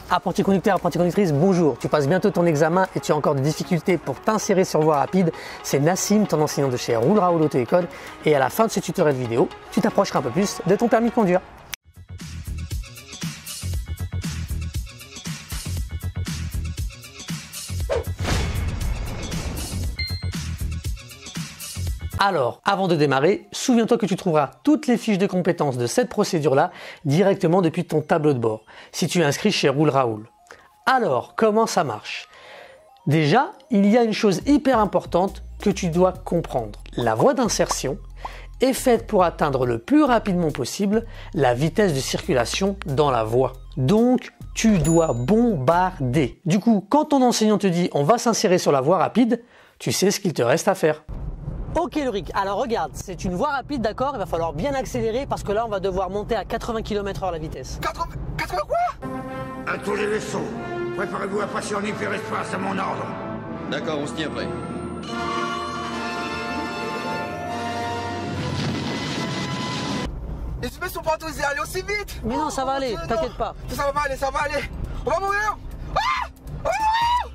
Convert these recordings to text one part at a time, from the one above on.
Apprenti conducteur, apprenti conductrice, bonjour. Tu passes bientôt ton examen et tu as encore des difficultés pour t'insérer sur voie rapide. C'est Nassim, ton enseignant de chez Roule Raoul Auto-École. Et à la fin de ce tutoriel vidéo, tu t'approcheras un peu plus de ton permis de conduire. Alors, avant de démarrer, souviens-toi que tu trouveras toutes les fiches de compétences de cette procédure-là directement depuis ton tableau de bord, si tu es inscrit chez Roule Raoul. Alors, comment ça marche? Déjà, il y a une chose hyper importante que tu dois comprendre. La voie d'insertion est faite pour atteindre le plus rapidement possible la vitesse de circulation dans la voie. Donc, tu dois bombarder. Du coup, quand ton enseignant te dit « on va s'insérer sur la voie rapide », tu sais ce qu'il te reste à faire. Ok Loïc, alors regarde, c'est une voie rapide, d'accord? Il va falloir bien accélérer parce que là on va devoir monter à 80 km/h la vitesse. 80 quoi? À tous les vaisseaux, préparez-vous à passer en hyperespace à mon ordre. D'accord, on se tient prêt. Les humains sont pas autorisés à aller aussi vite. Mais non, ça va aller, t'inquiète pas. Ça va aller, ça va aller. On va mourir. Ah, on va mourir.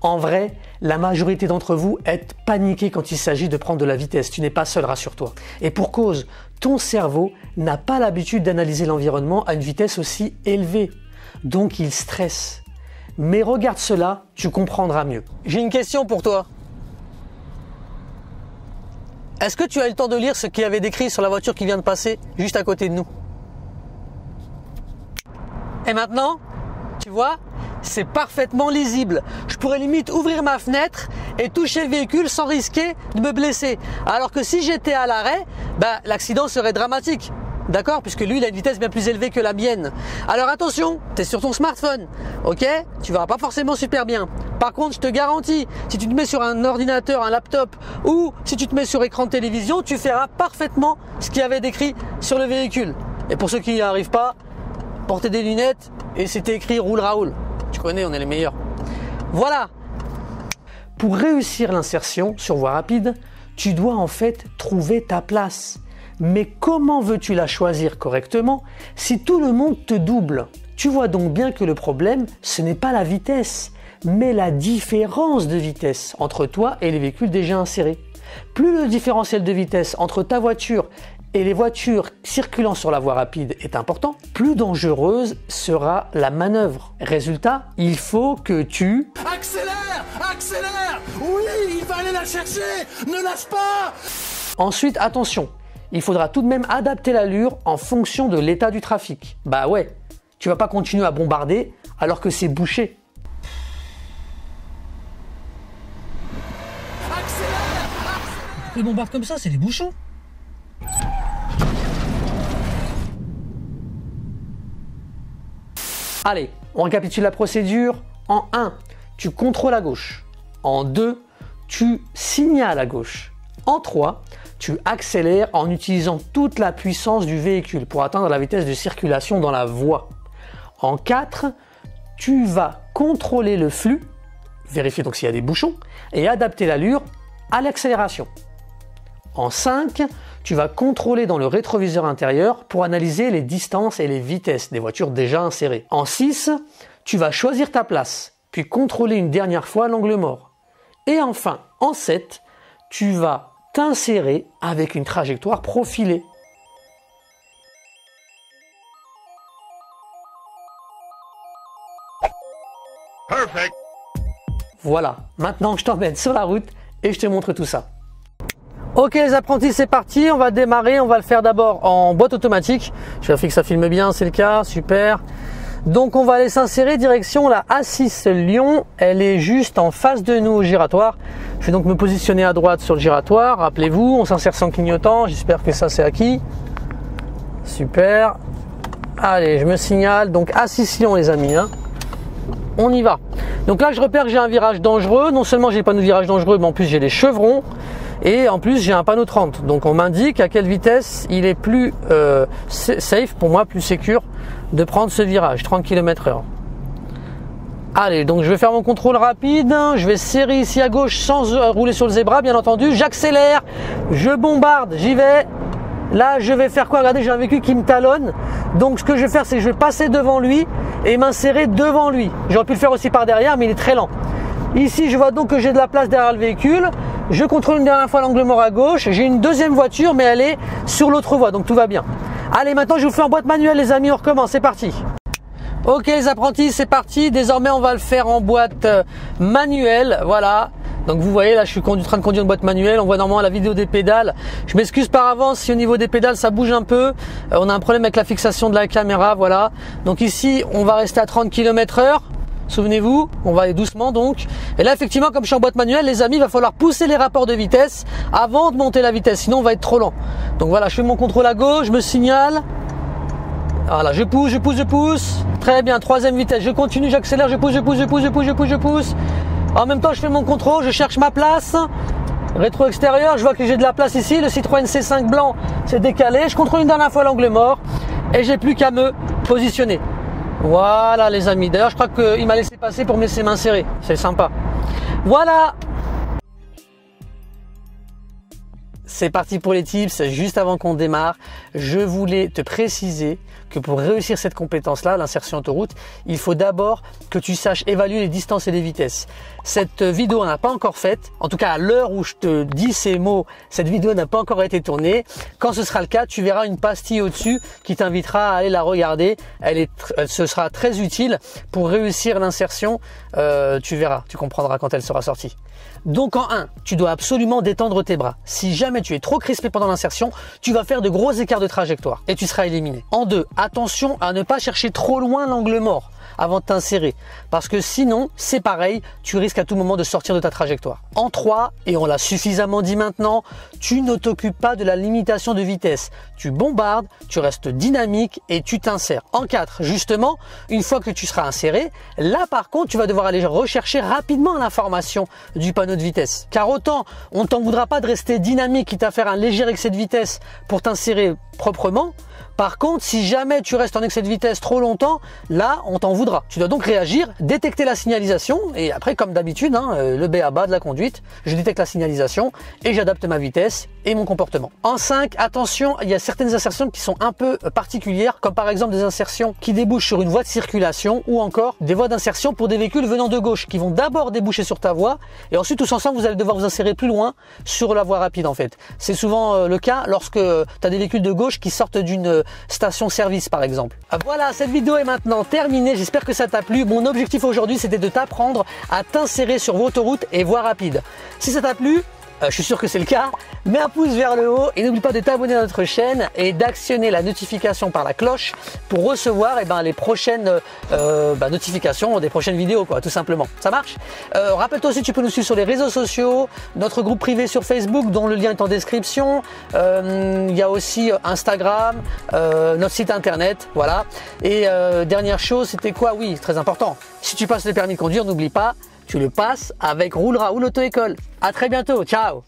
En vrai, la majorité d'entre vous êtes paniqués quand il s'agit de prendre de la vitesse. Tu n'es pas seul, rassure-toi. Et pour cause, ton cerveau n'a pas l'habitude d'analyser l'environnement à une vitesse aussi élevée. Donc il stresse. Mais regarde cela, tu comprendras mieux. J'ai une question pour toi. Est-ce que tu as eu le temps de lire ce qu'il y avait décrit sur la voiture qui vient de passer juste à côté de nous? Et maintenant, tu vois, c'est parfaitement lisible. Je pourrais limite ouvrir ma fenêtre et toucher le véhicule sans risquer de me blesser. Alors que si j'étais à l'arrêt, l'accident serait dramatique. D'accord? Puisque lui, il a une vitesse bien plus élevée que la mienne. Alors attention, tu es sur ton smartphone, ok? Tu verras pas forcément super bien. Par contre, je te garantis, si tu te mets sur un ordinateur, un laptop, ou si tu te mets sur écran de télévision, tu feras parfaitement ce qu'il y avait décrit sur le véhicule. Et pour ceux qui n'y arrivent pas, portez des lunettes et c'était écrit Roule Raoul. Tu connais, on est les meilleurs. Voilà. Pour réussir l'insertion sur voie rapide, tu dois en fait trouver ta place. Mais comment veux-tu la choisir correctement si tout le monde te double? Tu vois donc bien que le problème, ce n'est pas la vitesse, mais la différence de vitesse entre toi et les véhicules déjà insérés. Plus le différentiel de vitesse entre ta voiture et les voitures circulant sur la voie rapide est important, plus dangereuse sera la manœuvre. Résultat, il faut que tu... Accélère, accélère. Oui, il va aller la chercher. Ne lâche pas. Ensuite, attention, il faudra tout de même adapter l'allure en fonction de l'état du trafic. Bah ouais, tu vas pas continuer à bombarder alors que c'est bouché. Accélère. Ils bombardent comme ça, c'est des bouchons. Allez, on récapitule la procédure. En 1, tu contrôles à gauche. En 2, tu signales à gauche. En 3, tu accélères en utilisant toute la puissance du véhicule pour atteindre la vitesse de circulation dans la voie. En 4, tu vas contrôler le flux, vérifier donc s'il y a des bouchons, et adapter l'allure à l'accélération. En 5, tu vas contrôler dans le rétroviseur intérieur pour analyser les distances et les vitesses des voitures déjà insérées. En 6, tu vas choisir ta place, puis contrôler une dernière fois l'angle mort. Et enfin, en 7, tu vas t'insérer avec une trajectoire profilée. Perfect. Voilà, maintenant je t'emmène sur la route et je te montre tout ça. Ok les apprentis, c'est parti, on va démarrer, on va le faire d'abord en boîte automatique. Je vérifie que ça filme bien, c'est le cas, super. Donc on va aller s'insérer direction la A6 Lyon, elle est juste en face de nous au giratoire. Je vais donc me positionner à droite sur le giratoire, rappelez-vous, on s'insère sans clignotant, j'espère que ça c'est acquis. Super. Allez, je me signale, donc A6 Lyon les amis, hein. On y va. Donc là je repère que j'ai un virage dangereux, non seulement j'ai pas de virage dangereux, mais en plus j'ai les chevrons. Et en plus j'ai un panneau 30, donc on m'indique à quelle vitesse il est plus safe pour moi, plus sécure de prendre ce virage, 30 km/h. Allez, donc je vais faire mon contrôle rapide, je vais serrer ici à gauche sans rouler sur le zébra bien entendu, j'accélère, je bombarde, j'y vais. Là je vais faire quoi? Regardez, j'ai un véhicule qui me talonne, donc ce que je vais faire c'est que je vais passer devant lui et m'insérer devant lui. J'aurais pu le faire aussi par derrière, mais il est très lent. Ici, je vois donc que j'ai de la place derrière le véhicule. Je contrôle une dernière fois l'angle mort à gauche. J'ai une deuxième voiture, mais elle est sur l'autre voie, donc tout va bien. Allez, maintenant, je vous fais en boîte manuelle, les amis. On recommence, c'est parti. Ok, les apprentis, c'est parti. Désormais, on va le faire en boîte manuelle. Voilà. Donc vous voyez, là je suis en train de conduire une boîte manuelle, on voit normalement la vidéo des pédales. Je m'excuse par avance si au niveau des pédales ça bouge un peu. On a un problème avec la fixation de la caméra, voilà. Donc ici on va rester à 30 km/h. Souvenez-vous, on va aller doucement donc. Et là effectivement, comme je suis en boîte manuelle, les amis, il va falloir pousser les rapports de vitesse avant de monter la vitesse, sinon on va être trop lent. Donc voilà, je fais mon contrôle à gauche, je me signale. Voilà, je pousse. Très bien, troisième vitesse, je continue, j'accélère, je pousse. En même temps, je fais mon contrôle, je cherche ma place. Rétro extérieur, je vois que j'ai de la place ici. Le Citroën C5 blanc s'est décalé. Je contrôle une dernière fois l'angle mort et j'ai plus qu'à me positionner. Voilà les amis. D'ailleurs, je crois qu'il m'a laissé passer pour me laisser m'insérer. C'est sympa. Voilà. C'est parti pour les tips. Juste avant qu'on démarre, je voulais te préciser que pour réussir cette compétence-là, l'insertion autoroute, il faut d'abord que tu saches évaluer les distances et les vitesses. Cette vidéo n'a pas encore faite, en tout cas à l'heure où je te dis ces mots, cette vidéo n'a pas encore été tournée. Quand ce sera le cas, tu verras une pastille au-dessus qui t'invitera à aller la regarder. Ce sera très utile pour réussir l'insertion. Tu verras, tu comprendras quand elle sera sortie. Donc en 1, tu dois absolument détendre tes bras. Si jamais tu es trop crispé pendant l'insertion, tu vas faire de gros écarts de trajectoire et tu seras éliminé. En 2, attention à ne pas chercher trop loin l'angle mort avant de t'insérer, parce que sinon, c'est pareil, tu risques à tout moment de sortir de ta trajectoire. En 3, et on l'a suffisamment dit maintenant, tu ne t'occupes pas de la limitation de vitesse. Tu bombardes, tu restes dynamique et tu t'insères. En 4, justement, une fois que tu seras inséré, là par contre, tu vas devoir aller rechercher rapidement l'information du panneau de vitesse. Car autant, on ne t'en voudra pas de rester dynamique, quitte à faire un léger excès de vitesse pour t'insérer proprement. Par contre, si jamais tu restes en excès de vitesse trop longtemps, là, on t'en voudra. Tu dois donc réagir, détecter la signalisation et après, comme d'habitude, le b.a.-ba de la conduite, je détecte la signalisation et j'adapte ma vitesse et mon comportement. En 5, attention, il y a certaines insertions qui sont un peu particulières, comme par exemple des insertions qui débouchent sur une voie de circulation ou encore des voies d'insertion pour des véhicules venant de gauche qui vont d'abord déboucher sur ta voie et ensuite tous ensemble, vous allez devoir vous insérer plus loin sur la voie rapide en fait. C'est souvent le cas lorsque tu as des véhicules de gauche qui sortent d'une station-service par exemple. Voilà, cette vidéo est maintenant terminée. J'espère que ça t'a plu. Mon objectif aujourd'hui, c'était de t'apprendre à t'insérer sur vos autoroutes et voies rapides. Si ça t'a plu, je suis sûr que c'est le cas, mets un pouce vers le haut et n'oublie pas de t'abonner à notre chaîne et d'actionner la notification par la cloche pour recevoir les prochaines notifications des prochaines vidéos, quoi, tout simplement. Ça marche? Rappelle-toi aussi, tu peux nous suivre sur les réseaux sociaux, notre groupe privé sur Facebook dont le lien est en description. Il y a aussi Instagram, notre site internet, voilà. Et dernière chose, c'était quoi? Oui, très important. Si tu passes le permis de conduire, n'oublie pas, tu le passes avec Roulera ou l'auto-école. À très bientôt, ciao!